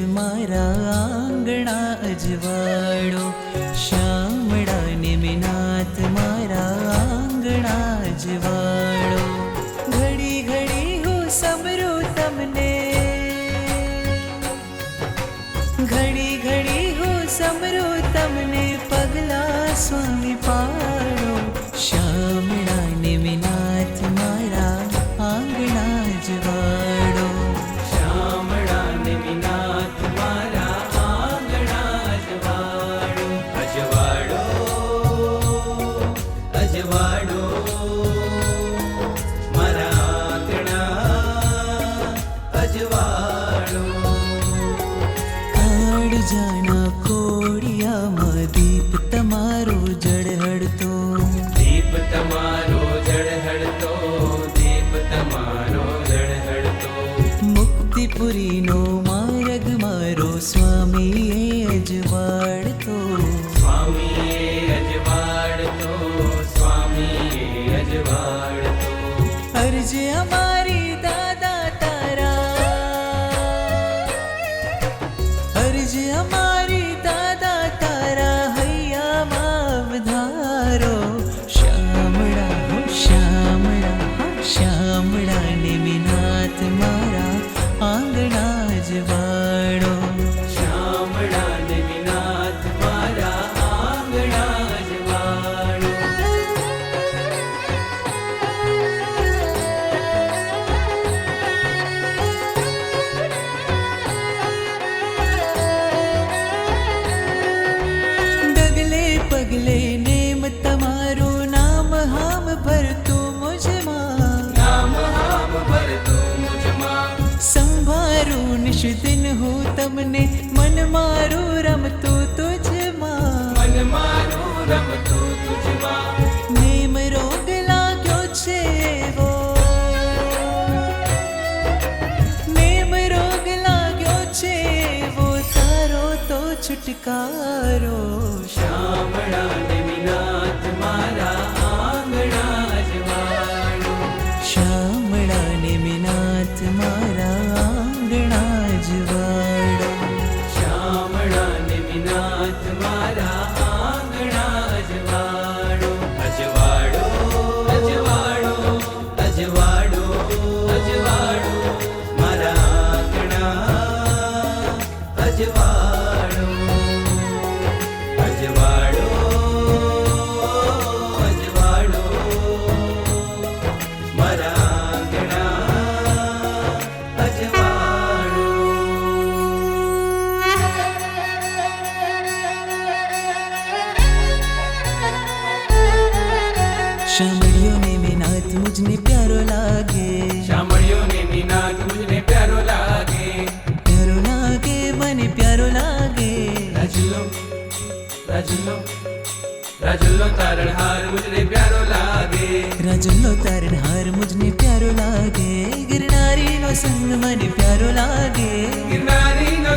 मारा आंगणा अजवाड़ो, शामड़ा निमिनाथ मारा आंगणा अजवाड़ो। घड़ी घड़ी हूँ समरू तमने, घड़ी घड़ी हूँ समरू तमने, पगला स्वामी पाड़ो। शामड़ा निमिनाथ मारा आंगणा अजवाड़ो, शामड़ा निमिनाथ मारा आंगणा अजवाड़ो। अजवाड़ो अजवाड़ो मारा आंगणा अजवाड़ो। काड़ जाना कोड़िया मा दीप तमारो जड़हड़तो, दीप तमारो जड़हड़तो, दीप तमारो जड़हड़तो। मुक्तिपुरी नो मार्ग मारो स्वामी अजवाड़तो, स्वामी अजवाड़तो, स्वामी अजवाड़तो। अर्ज हमारी दादा तारा, अर्ज हमारी दादा तारा, हैया मावधारो। श्यामड़ा हो श्यामड़ा, श्यामड़ा निमिनाथ मारा आंगणा अजवाड़ो। शामड़ा निमिनाथ मारा आंगणा अजवाड़ो। डगले पगले नेम तमारो, नाम हाम भर तू मुझ मां। नाम हाम भर तू मुझ मां, संभारू निश दिन हो तमने, मन मारू रम तू तुझ मां। मन मारू रम तू तुझ मां। नेम रोग लाग्यो छे वो, नेम रोग लाग्यो छे वो, तारो तो छुटकारो। शामड़ा निमिनाथ मारा आंगणा अजवाड़ो। श्यामड़ा निमिनाथ मारा आंगणा अजवाड़ो, शामड़ा निमिनाथ मारा आंगणा अजवाड़ो। अजवाड़ो अजवाड़ो अजवाड़ो अजवाड़ो मारा आंगणा अजवाड़ो। अजवाड़ो अजवाड़ो मारा आंगणा अजवाड़ो। शामड़ियों निमिनाथ मुझने प्यारो लागे, शामड़ियों निमिनाथ मुझने प्यारो लागे। प्यारो लागे मने प्यारो लागे। राजुलो राजुलो राजुलो तारणहार मुझने प्यारो लागे। राजुलो तारणहार मुझने प्यारो लागे, गिरनारी नो संग मने प्यारो लागे। गिरनारी नो